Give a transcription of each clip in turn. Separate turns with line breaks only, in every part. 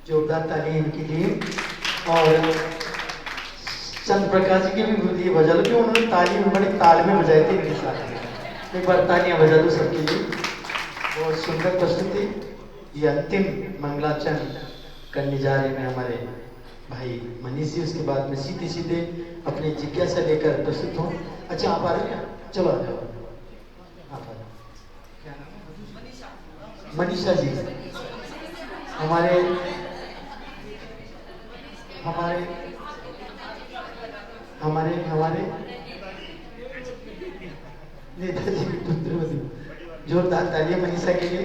जोरदार ताली इनके लिए। और चंद्र प्रकाश जी की भी लिए बजा लो, क्यों उन्होंने ताली बड़े ताल में बजाए थे इनके साथ। एक बार तालियां बजा दो सबके लिए। बहुत सुंदर प्रस्तुति। ये अंतिम मंगलाचरण करने जा रहे हैं हमारे भाई मनीष जी। उसके बाद में सीधे सीधे अपनी जिज्ञासा लेकर प्रस्तुत हों। अच्छा आप आ रहे हैं, चलो आ जाओ आप आ जाओ। क्या नाम है? मनीषा जी। हमारे हमारे हमारे हमारे नेताजी की पुत्रवधू। जोरदार तालियां मनीषा के लिए।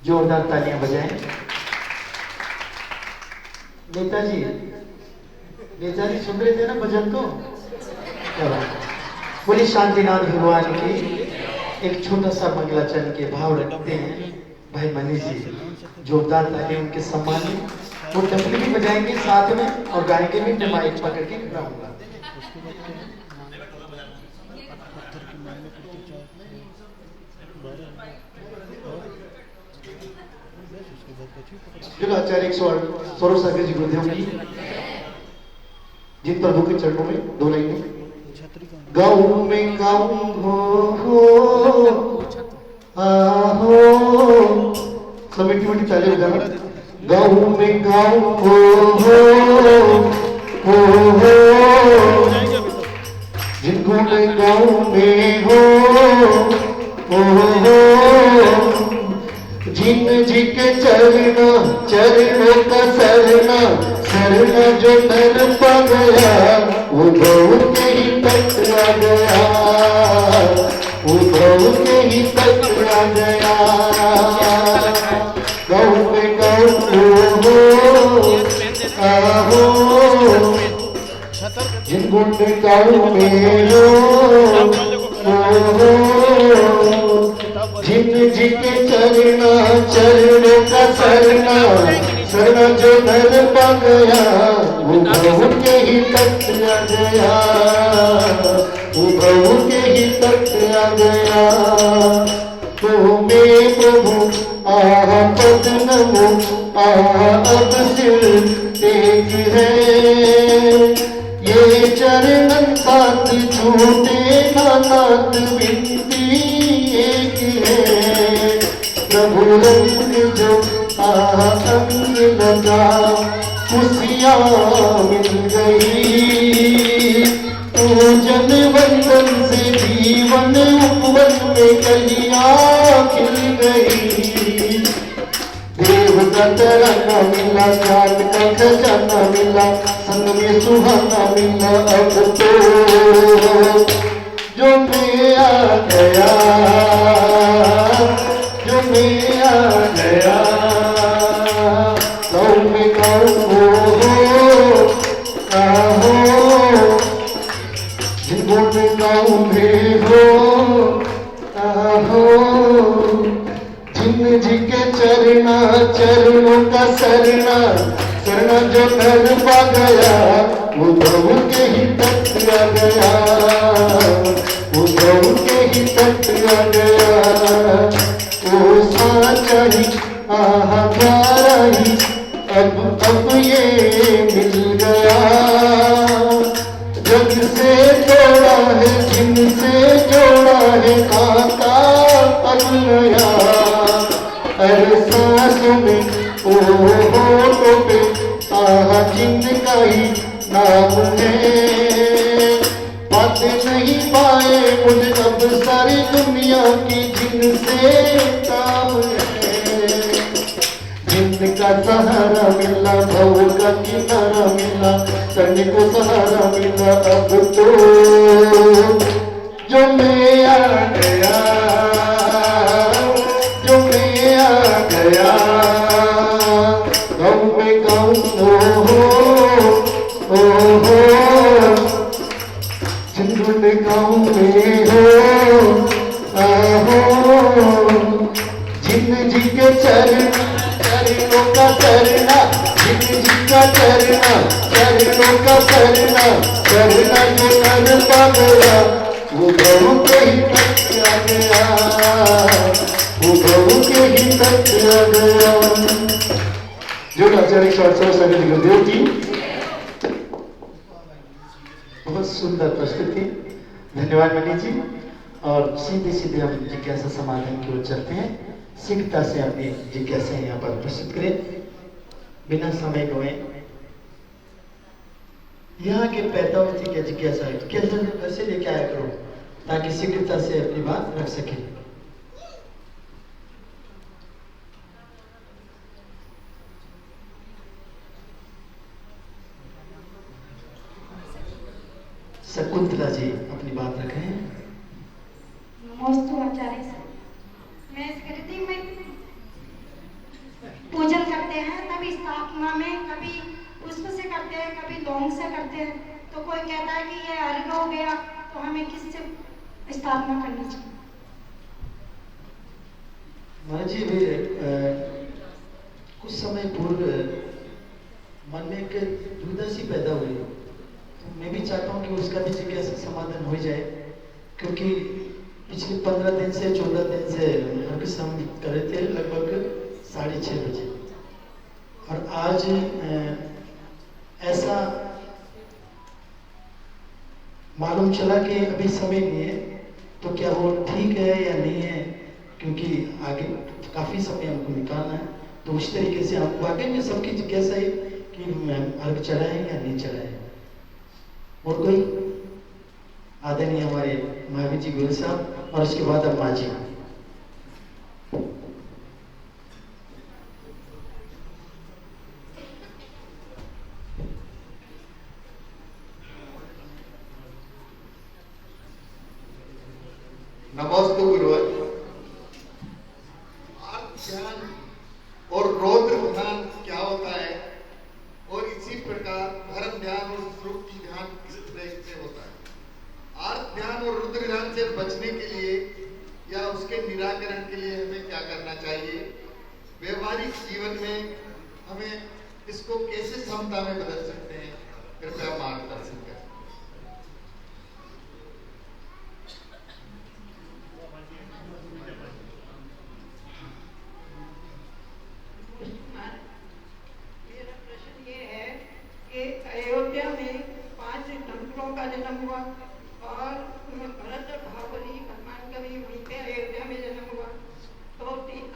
जोरदार तालियां बजाएं। नेताजी नेताजी सुन रहे थे ना भजन को? क्या बात। बोली शांतिनाथ भगवान की। एक छोटा सा मंगलाचरण के भाव रखते हैं भाई मनीष जी। जोरदार तालियां उनके सम्मान में। वो डफली भी बजाएंगे साथ में और गाएंगे भी। मैं माइक पकड़ के खड़ा हूँगा। चलो आचार्य 116 सागर जी गुरुदेव की जिन प्रभु के चरणों में 2 लाइनें। गाँव में गाऊं हो आहो, सब मीठी मीठी ताली बजाना। गाँव में गाऊं हो जिनको मैं गाँव में हो जिन जी के चरणों का सरना जो नर पा गया वो गौ के ही टकरा गया, वो गौ के ही टकरा गया। गौ में गौ आहो जिन गुण गाँव में हो जिन जी के चरना चरणों का सरना सरना जो नर पा गया वो प्रभु के ही तट आ गया, वो प्रभु के ही तट आ गया। तो मेरे प्रभु आह पद नमो आह अब सिर टेक है, ये चरणन साथ छूटे नाथ विनती एक है। प्रभु रंग जो अंग लगा खुशियाँ मिल गई, पूजन वंदन से जीवन उपवन में कलियाँ खिल गई। देव का तराना मिला ज्ञान का खजाना मिला संग में सुहाना मिला, अब तो जो मैं आ गया, जो मैं आ गया गाँव में गाँव हो जिनको में गाँव में हो जिन जी के चरना चरणों का सरना सरना जो नर पा गया वो प्रभु के ही तट आ गया, वो प्रभु के ही तट आ गया। वो साचा ही आहारा ही अब ये मिल गया, जग से जोड़ा है जिनसे जोड़ा है काका अब नया। अरे सांसों में ओ होठों पे आहा जिनका ही नाम है, बातें नहीं पाए मुझे अब सारी दुनिया की जिनसे काम है। जिनका सहारा मिला भव का किनारा मिला करने को सहारा मिला, अब तो जो मैं आ गया, जो मैं आ गया गाँव में गाँव हो जिंदू में गाँव में हो जिन जी के चरणों का चरना जिन जी का चरना चरणों का चरना चरना जो नर पा गया वो प्रभु के ही तट आ गया, वो प्रभु के ही तट आ गया। जो आचार्य स्वामी गुरुदेव जी बहुत सुंदर प्रस्तुति, धन्यवाद मणि जी। और सीधे सीधे हम जिज्ञासा समाधान की ओर चलते हैं। शीघ्रता से अपनी जिज्ञासा यहाँ पर प्रस्तुत करें बिना समय गवाए। यहाँ के पैदा होती क्या जिज्ञासा है, कैसे लेके आया करो ताकि शीघ्रता से अपनी बात रख सके। शकुंतला जी अपनी बात रखें।
नमस्ते आचार्य सर, मैं स्कृति में पूजन करते हैं, कभी स्थापना में कभी पुष्प से करते हैं, कभी लौंग से करते हैं। तो कोई कहता है कि ये अर्घ हो गया, तो हमें किससे स्थापना करनी चाहिए?
महाराज जी भी कुछ समय पूर्व मन में एक दुविधा सी पैदा हुई, तो मैं भी चाहता हूँ कि उसका भी जिज्ञासा समाधान हो जाए, क्योंकि पिछले 15 दिन से 14 दिन से अर्घ हम कर रहे थे लगभग 6:30 बजे, और आज ऐसा मालूम चला कि अभी समय नहीं है। तो क्या वो ठीक है या नहीं है, क्योंकि आगे काफ़ी समय हमको निकालना है। तो उस तरीके से हम वाकई में सबकी जिज्ञासा है कि अर्घ चढ़ाएं या नहीं चढ़ाएं। और कोई आदरणीय हमारे महावीर जी गोयल साहब, और उसके बाद अम्मा जी।
नमस्ते गुरुवर। ध्यान और रौद्र ध्यान क्या होता है, और इसी प्रकार धर्म ध्यान और सुरुक्ति ध्यान किस तरह से होता है। आर्त ध्यान और रुद्र ध्यान से बचने के लिए या उसके निराकरण के लिए हमें क्या करना चाहिए, व्यवहारिक जीवन में हमें इसको कैसे क्षमता में बदल सकते हैं, कृपया मार्गदर्शन करें।
मेरा प्रश्न ये है कि अयोध्या में 5 सितंबरों का जन्म हुआ और भरत और भावबली भगवान का भी वहीं पे अयोध्या में जन्म हुआ। तो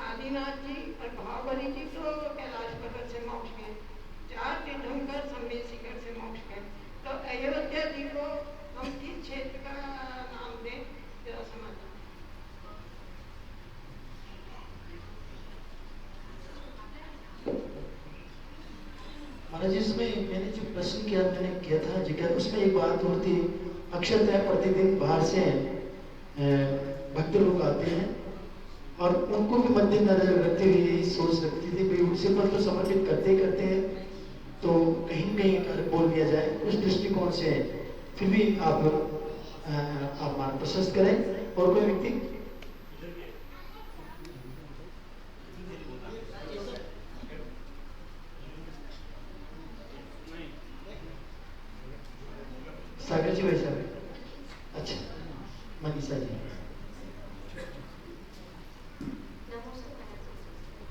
आदिनाथ जी और भावबली जी तो कैलाश पर्वत से मोक्ष गए, 4 तीर्थंकर सम्मेद शिखर से मोक्ष गए। तो अयोध्या जी को हम किस क्षेत्र का नाम दें, जरा समाधान।
महाराज इसमें मैंने जो प्रश्न किया मैंने किया था जिक्र, उसमें एक बात होती है, अक्षरतः प्रतिदिन बाहर से भक्त लोग आते हैं और उनको भी मद्देनजर रखते हुए यही सोच रखती थी भाई उनसे पर तो समर्पित करते ही करते हैं, तो कहीं कहीं अगर बोल दिया जाए उस दृष्टिकोण से फिर भी आप मान प्रशस्त करें। और कोई व्यक्ति सागर जी वैसा है। अच्छा मनीषा जी।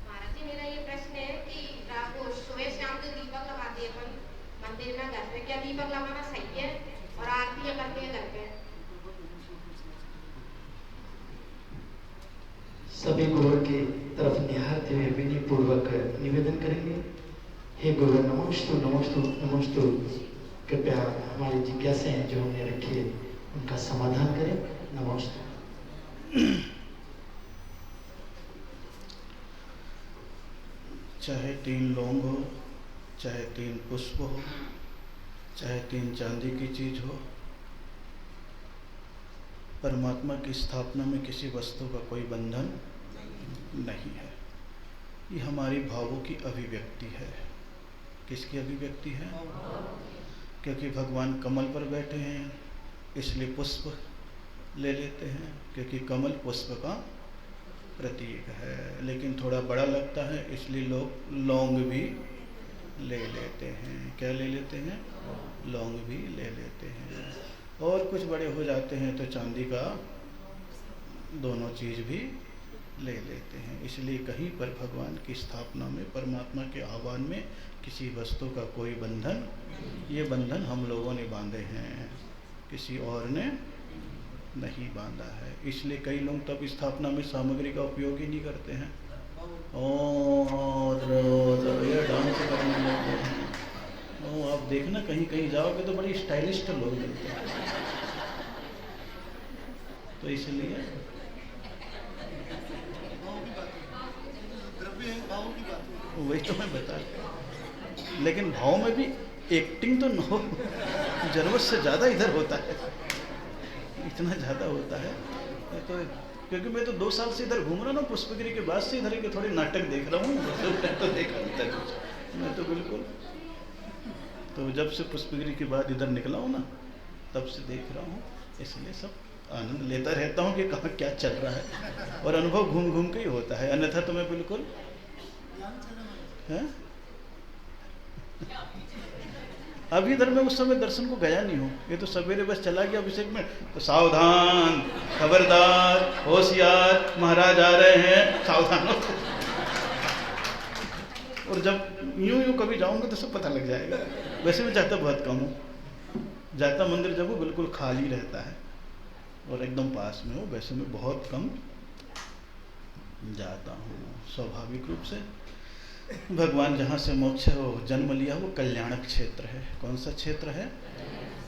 महाराज जी मेरा ये प्रश्न है कि रात को सुबह शाम जो दीपक लगाते हैं अपन मंदिर में घर में, क्या दीपक लगाना सही है और आरती करते हैं घर पे?
सभी गुरुवर की तरफ निहारते हुए विनय पूर्वक निवेदन करेंगे। हे गुरुवर नमोस्तु नमोस्तु नमोस्तु, कृपया हमारी जिज्ञासाएं जो हमने रखी है उनका समाधान करें। नमोस्तु।
चाहे 3 लौंग हो, चाहे 3 पुष्प हो, चाहे 3 चांदी की चीज हो, परमात्मा की स्थापना में किसी वस्तु का कोई बंधन नहीं है। ये हमारी भावों की अभिव्यक्ति है। किसकी अभिव्यक्ति है? क्योंकि भगवान कमल पर बैठे हैं इसलिए पुष्प ले लेते हैं, क्योंकि कमल पुष्प का प्रतीक है। लेकिन थोड़ा बड़ा लगता है इसलिए लोग लौंग भी ले लेते हैं। क्या ले लेते हैं? लौंग भी ले लेते हैं। और कुछ बड़े हो जाते हैं तो चांदी का दोनों चीज़ भी ले लेते हैं। इसलिए कहीं पर भगवान की स्थापना में, परमात्मा के आह्वान में किसी वस्तु का कोई बंधन, ये बंधन हम लोगों ने बांधे हैं, किसी और ने नहीं बांधा है। इसलिए कई लोग तब स्थापना में सामग्री का उपयोग ही नहीं करते हैं और ये डांस करने लगते हैं। आप देखना कहीं कहीं जाओगे तो बड़ी स्टाइलिस्ट लोग मिलते हैं। तो इसलिए वही तो मैं बता रहा हूँ। लेकिन भाव में भी एक्टिंग तो न हो, जरूरत से ज़्यादा इधर होता है, इतना ज़्यादा होता है। तो क्योंकि मैं तो 2 साल से इधर घूम रहा हूँ, पुष्पगिरी के बाद से इधर के थोड़े नाटक देख रहा हूँ। तो देखा नहीं था कुछ, मैं तो बिल्कुल, तो जब से पुष्पगिरी के बाद इधर निकला हूँ ना, तब से देख रहा हूँ। इसलिए सब आनंद लेता रहता हूँ कि कहाँ क्या चल रहा है, और अनुभव घूम घूम के ही होता है, अन्यथा तो मैं बिल्कुल है। अभी इधर मैं उस समय दर्शन को गया नहीं हूँ, ये तो सवेरे बस चला गया अभिषेक में, तो सावधान, खबरदार, होशियार, महाराज आ रहे हैं, सावधान। और जब यूं यूं कभी जाऊंगा तो सब पता लग जाएगा। वैसे भी जाता बहुत कम हूँ, जाता मंदिर जब वो बिल्कुल खाली रहता है और एकदम पास में हो, वैसे मैं बहुत कम जाता हूँ। स्वाभाविक रूप से भगवान जहाँ से मोक्ष हो जन्म लिया वो कल्याणक क्षेत्र है। कौन सा क्षेत्र है?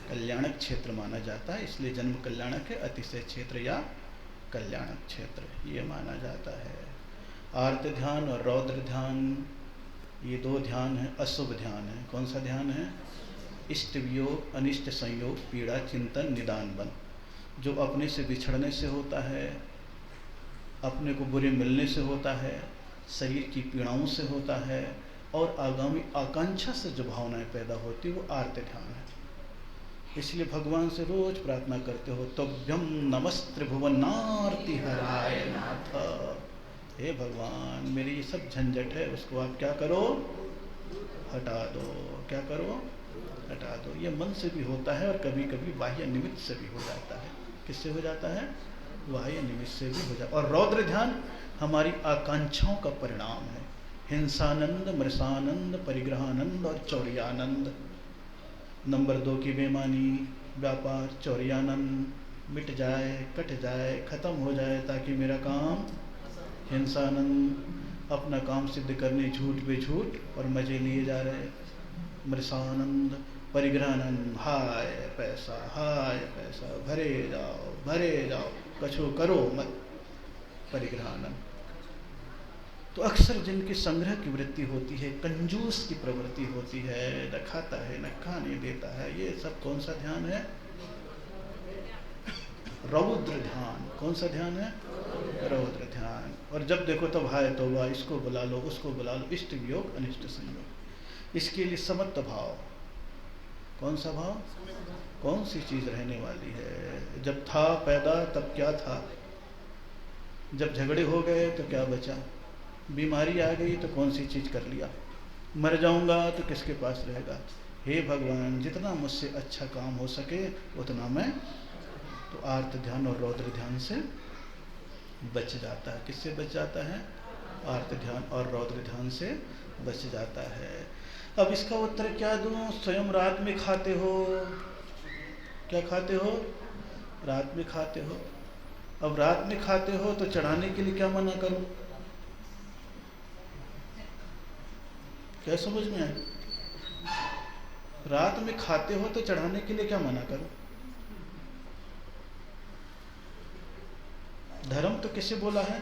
कल्याणक क्षेत्र माना जाता है, इसलिए जन्म कल्याणक है। अतिशय क्षेत्र या कल्याणक क्षेत्र ये माना जाता है। आर्त ध्यान और रौद्र ध्यान, ये 2 ध्यान है, अशुभ ध्यान है। कौन सा ध्यान है? इष्ट वियोग, अनिष्ट संयोग, पीड़ा, चिंतन, निदान बन, जो अपने से बिछड़ने से होता है, अपने को बुरे मिलने से होता है, शरीर की पीड़ाओं से होता है, और आगामी आकांक्षा से जो भावनाएं पैदा होती है वो आर्त ध्यान है। इसलिए भगवान से रोज प्रार्थना करते हो, तोभ्यम नमस्त्रिभुवनार्ति हराय नाथ। हे भगवान, मेरी ये सब झंझट है, उसको आप क्या करो, हटा दो। क्या करो, हटा दो। ये मन से भी होता है और कभी कभी बाह्य निमित्त से भी हो जाता है। किससे हो जाता है? बाह्य निमित्त से भी हो जाता है। और रौद्र ध्यान हमारी आकांक्षाओं का परिणाम है। हिंसानंद, मृषानंद, परिग्रहानंद और चौर्यानंद। नंबर 2 की बेमानी, व्यापार, चौर्यानंद, मिट जाए, कट जाए, खत्म हो जाए ताकि मेरा काम। हिंसानंद, अपना काम सिद्ध करने झूठ पे झूठ और मजे लिए जा रहे। मृषानंद, परिग्रहानंद, हाय पैसा, भरे जाओ, कछु करो मत। परिग्रहानंद। तो अक्सर जिनकी संग्रह की वृत्ति होती है, कंजूस की प्रवृत्ति होती है, न खाता है न खाने देता है, ये सब कौन सा ध्यान है? रौद्र ध्यान। कौन सा ध्यान है? रौद्र ध्यान। और जब देखो तब हाय तौबा, इसको बुला लो, उसको बुला लो, इष्ट वियोग अनिष्ट संयोग। इसके लिए समत्त भाव। कौन सा भाव? कौन सी चीज रहने वाली है? जब था पैदा तब क्या था, जब झगड़े हो गए तो क्या बचा, बीमारी आ गई तो कौन सी चीज कर लिया, मर जाऊंगा तो किसके पास रहेगा। हे भगवान, जितना मुझसे अच्छा काम हो सके उतना मैं। तो आर्त ध्यान और रौद्र ध्यान से बच जाता है। किससे बच जाता है? आर्त ध्यान और रौद्र ध्यान से बच जाता है। अब इसका उत्तर क्या दूं? स्वयं रात में खाते हो। क्या खाते हो? रात में खाते हो। अब रात में खाते हो तो चढ़ाने के लिए क्या मना करूं? क्या समझ में आए? रात में खाते हो तो चढ़ाने के लिए क्या मना करूं? धर्म तो किसे बोला है?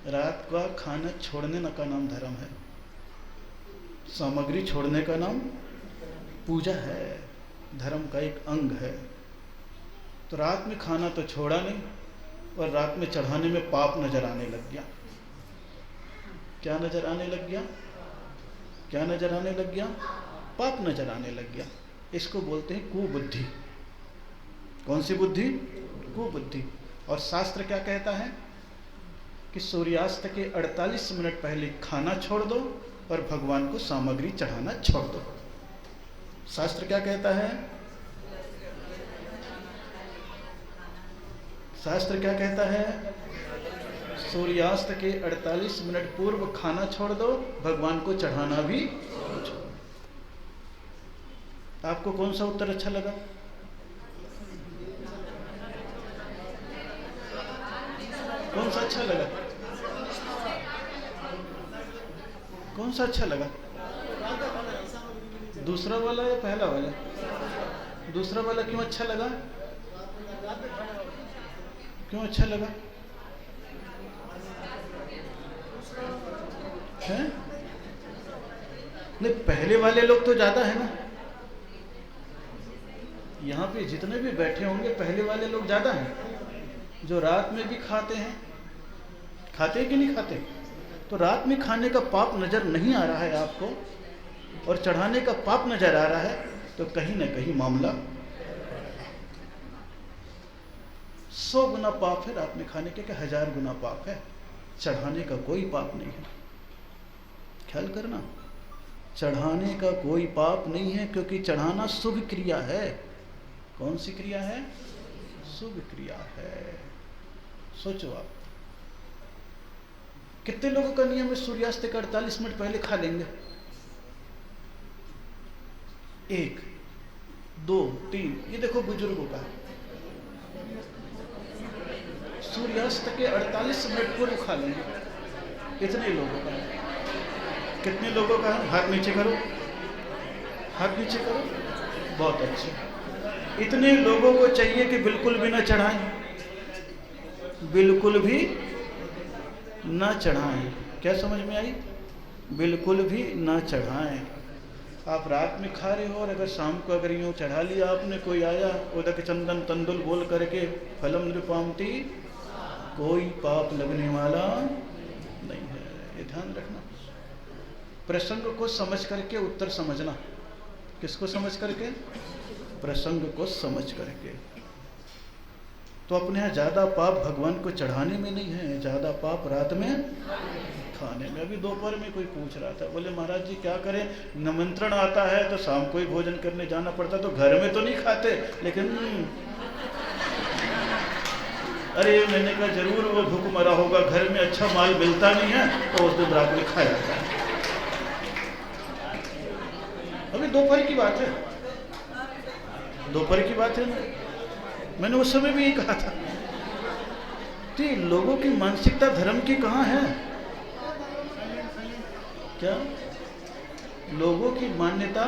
रात का खाना छोड़ने का नाम धर्म है। सामग्री छोड़ने का नाम पूजा है, धर्म का एक अंग है। तो रात में खाना तो छोड़ा नहीं और रात में चढ़ाने में पाप नजर आने लग गया। क्या नजर आने लग गया? क्या नजर आने लग गया? पाप नजर आने लग गया। इसको बोलते हैं कुबुद्धि। कौन सी बुद्धि? कुबुद्धि। और शास्त्र क्या कहता है कि सूर्यास्त के 48 मिनट पहले खाना छोड़ दो और भगवान को सामग्री चढ़ाना छोड़ दो। शास्त्र क्या कहता है? शास्त्र क्या कहता है? सूर्यास्त के 48 मिनट पूर्व खाना छोड़ दो, भगवान को चढ़ाना भी छोड़। आपको कौन सा उत्तर अच्छा लगा? कौन सा अच्छा लगा? कौन सा अच्छा लगा? दूसरा वाला या पहला वाला? दूसरा वाला क्यों अच्छा लगा? क्यों अच्छा लगा? है? नहीं, पहले वाले लोग तो ज्यादा है ना। यहाँ पे जितने भी बैठे होंगे पहले वाले लोग ज्यादा हैं, जो रात में भी खाते हैं। खाते हैं कि नहीं खाते? तो रात में खाने का पाप नजर नहीं आ रहा है आपको और चढ़ाने का पाप नजर आ रहा है, तो कहीं ना कहीं मामला 100 गुना पाप है रात में खाने के, 1000 गुना पाप है। चढ़ाने का कोई पाप नहीं है। ख्याल करना, चढ़ाने का कोई पाप नहीं है, क्योंकि चढ़ाना शुभ क्रिया है। कौन सी क्रिया है? शुभ क्रिया है। सोचो आप, कितने लोगों का नियम है सूर्यास्त के 48 मिनट पहले खा लेंगे? 1, 2, 3। ये देखो बुजुर्गों का सूर्यास्त के 48 मिनट पूर्व खा लेंगे। इतने लोगों का है। कितने लोगों का है? हाथ नीचे करो, हाथ नीचे करो। बहुत अच्छे। इतने लोगों को चाहिए कि बिल्कुल भी ना चढ़ाएं, बिल्कुल भी ना चढ़ाएं। क्या समझ में आई? बिल्कुल भी ना चढ़ाएं। आप रात में खा रहे हो और अगर शाम को अगर यूँ चढ़ा लिया आपने, कोई आया उदक चंदन तंदुल बोल करके फलम नृपामती, कोई पाप लगने वाला नहीं है। ये ध्यान रखना। प्रसंग को समझ करके उत्तर समझना। किसको समझ करके? प्रसंग को समझ करके। तो अपने यहाँ ज़्यादा पाप भगवान को चढ़ाने में नहीं है, ज़्यादा पाप रात में खाने में। अभी दोपहर में कोई पूछ रहा था, बोले महाराज जी क्या करें, निमंत्रण आता है तो शाम को ही भोजन करने जाना पड़ता, तो घर में तो नहीं खाते, लेकिन अरे मैंने कहा जरूर वो भूख मरा होगा, घर में अच्छा माल मिलता नहीं है तो उस दिन रात में खाया जाता है। अभी दोपहर की बात है, दोपहर की बात है ना, मैंने उस समय भी यही कहा था कि लोगों की मानसिकता धर्म की कहाँ है? क्या लोगों की मान्यता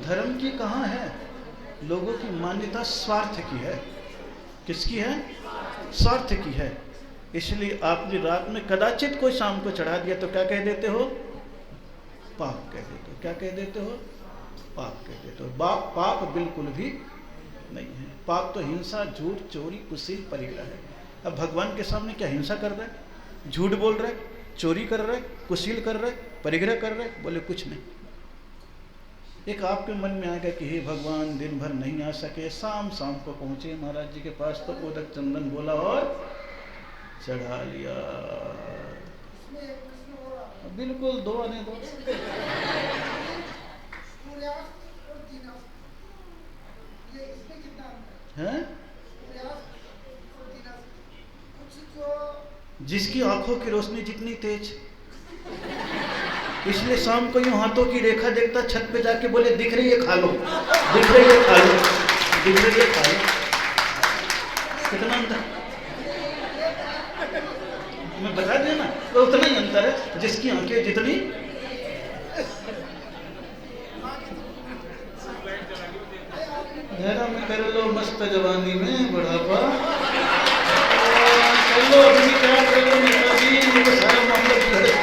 धर्म की कहाँ है? लोगों की मान्यता स्वार्थ की है। किसकी है? स्वार्थ की है। इसलिए आपने रात में कदाचित कोई शाम को चढ़ा दिया तो क्या कह देते हो? पाप कह देते हो। क्या कह देते हो? पाप कह देते हो। पाप बिल्कुल भी नहीं है। पाप तो हिंसा, झूठ, चोरी, कुशील, परिग्रह है। अब भगवान के सामने क्या हिंसा कर रहा है? झूठ बोल रहा है, चोरी कर रहा है, कुशील कर रहा है, परिग्रह कर रहा है? बोले कुछ नहीं। एक आपके मन में आएगा कि हे भगवान दिन भर नहीं आ सके, शाम को पहुंचे महाराज जी के पास तो उदक चंदन बोला और चढ़ा लिया। बिल्कुल दो आने दो। हैं? जिसकी आंखों की रोशनी जितनी तेज, इसलिए शाम को यूं हाथों की रेखा देखता, छत पे जाके बोले दिख रही है खा लो, दिख रही है खा लो, दिख रही है खा लो। कितना अंतर, मैं बता दिया ना, तो उतना ही अंतर है। जिसकी आंखें जितनी, धैर्य में कर लो मस्त जवानी में बुढ़ापा, कर लो अभी क्या कर लो नेताजी, तो सारा मामला है।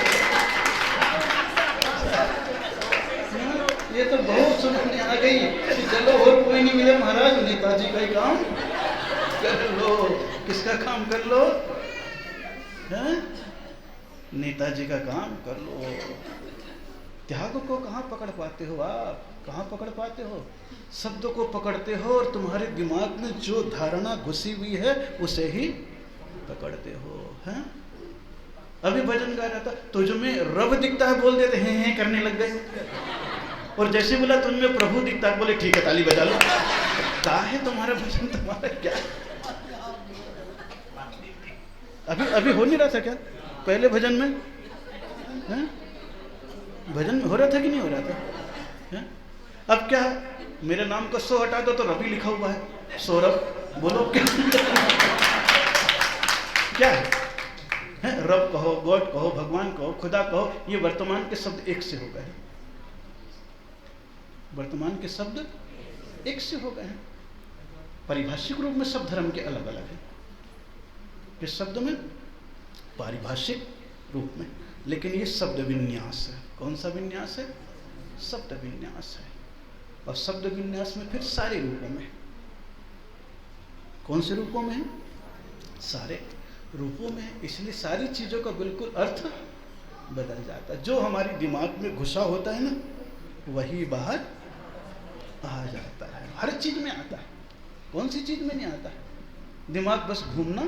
ये तो बहुत समझ में आ गई कि चलो और कोई नहीं मिले महाराज, नेताजी का ही काम कर लो। किसका काम कर लो? हैं? नेताजी का काम कर लो। त्याग को कहाँ पकड़ पाते हो आप? कहाँ पकड़ पाते हो? शब्द को पकड़ते हो और तुम्हारे दिमाग में जो धारणा घुसी हुई है उसे ही पकड़ते हो। हैं? अभी भजन गा रहा था, तुझमें रब दिखता है बोल देते हैं करने लग गए, और जैसे बोला तुझमें प्रभु दिखता है बोले ठीक है ताली बजा लो। क्या है तुम्हारा भजन? तुम्हारा क्या अभी हो नहीं रहा था क्या पहले भजन में? हैं? भजन हो रहा था कि नहीं हो रहा था? हैं? अब क्या है, मेरे नाम का सो हटा दो तो रवि लिखा हुआ है, सौरभ। बोलो क्या क्या है? रब कहो, गॉड कहो, भगवान कहो, खुदा कहो, ये वर्तमान के शब्द एक से हो गए हैं। वर्तमान के शब्द एक से हो गए हैं। पारिभाषिक रूप में सब धर्म के अलग अलग हैं, इस शब्द में पारिभाषिक रूप में, लेकिन ये शब्द विन्यास है। कौन सा विन्यास है? शब्द विन्यास है। और शब्द विन्यास में फिर सारे रूपों में, कौन से रूपों में है? सारे रूपों में है। इसलिए सारी चीज़ों का बिल्कुल अर्थ बदल जाता है। जो हमारे दिमाग में घुसा होता है ना, वही बाहर आ जाता है। हर चीज में आता है, कौन सी चीज में नहीं आता है? दिमाग बस घूमना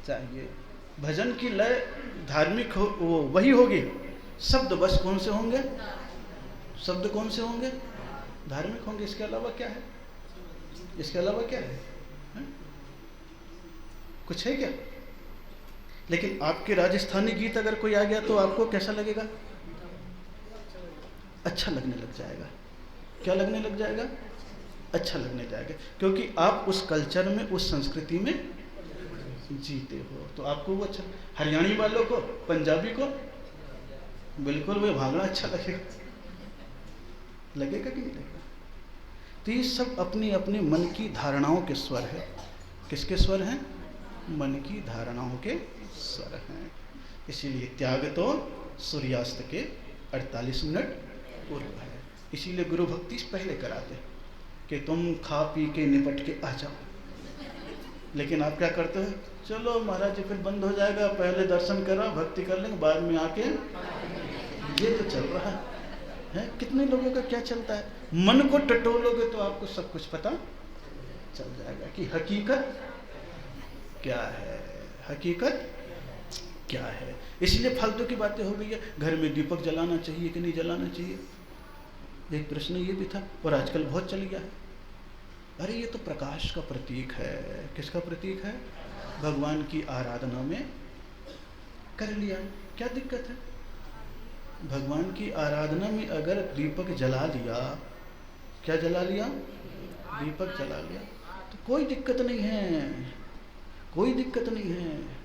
चाहिए। भजन की लय धार्मिक हो, वो वही होगी। शब्द बस कौन से होंगे? शब्द कौन से होंगे? धार्मिक होंगे। इसके अलावा क्या है? इसके अलावा क्या है? कुछ है क्या? लेकिन आपके राजस्थानी गीत अगर कोई आ गया तो आपको कैसा लगेगा? अच्छा लगने लग जाएगा। क्या लगने लग जाएगा? अच्छा लगने जाएगा, क्योंकि आप उस कल्चर में, उस संस्कृति में जीते हो। तो आपको वो अच्छा, हरियाणी वालों को, पंजाबी को बिल्कुल वो भांगड़ा अच्छा लगेगा। लगेगा कि नहीं लगेगा? तो ये सब अपनी अपनी मन की धारणाओं के स्वर है। किसके स्वर हैं? मन की धारणाओं के स्वर हैं। इसीलिए त्याग तो सूर्यास्त के 48 मिनट पूर्व है। इसीलिए गुरु भक्ति पहले कराते कि तुम खा पी के निपट के आ जाओ। लेकिन आप क्या करते हो? चलो महाराज जी फिर बंद हो जाएगा, पहले दर्शन करा, भक्ति कर लेंगे, बाद में आके ये तो चल रहा है? कितने लोगों का क्या चलता है? मन को टटोलोगे तो आपको सब कुछ पता चल जाएगा कि हकीकत क्या है, हकीकत क्या है। इसलिए फालतू की बातें हो गई है। घर में दीपक जलाना चाहिए कि नहीं जलाना चाहिए, एक प्रश्न ये भी था, और आजकल बहुत चल गया है। अरे ये तो प्रकाश का प्रतीक है। किसका प्रतीक है? भगवान की आराधना में कर लिया, क्या दिक्कत है? भगवान की आराधना में अगर दीपक जला लिया, क्या जला लिया? दीपक जला लिया, तो कोई दिक्कत नहीं है, कोई दिक्कत नहीं है।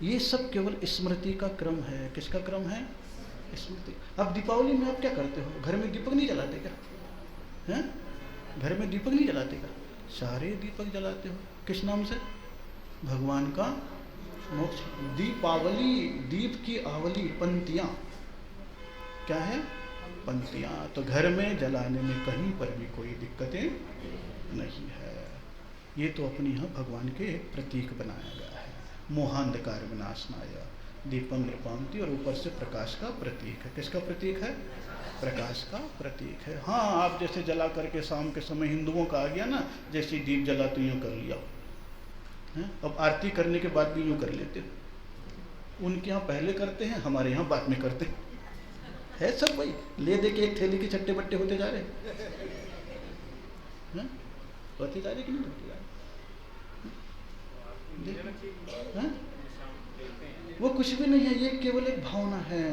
ये सब केवल स्मृति का क्रम है। किसका क्रम है? स्मृति। अब दीपावली में आप क्या करते हो? घर में दीपक नहीं जलाते क्या? हैं? घर में दीपक नहीं जलाते क्या? सारे दीपक जलाते हो। किस नाम से? भगवान का मोक्ष। दीपावली, दीप की आवली, पंक्तियाँ क्या है? पंक्तियाँ। तो घर में जलाने में कहीं पर भी कोई दिक्कतें नहीं है। ये तो अपनी यहाँ भगवान के एक प्रतीक बनाया गया है। मोहांधकार विनाशनाय दीपम निर्पामति, और ऊपर से प्रकाश का प्रतीक है। किसका प्रतीक है? प्रकाश का प्रतीक है। हाँ, आप जैसे जला करके शाम के समय हिंदुओं का आ गया ना, जैसे दीप जला तो यूँ कर लिया है। अब आरती करने के बाद भी यूँ कर लेते हो। उनके यहाँ पहले करते हैं, हमारे यहाँ बाद में करते हैं। है सब वही, ले दे के एक थैली के चट्टे बट्टे होते जा रहे हैं, होते जा रहे कि नहीं होते जा रहे? वो कुछ भी नहीं है, ये केवल एक भावना है।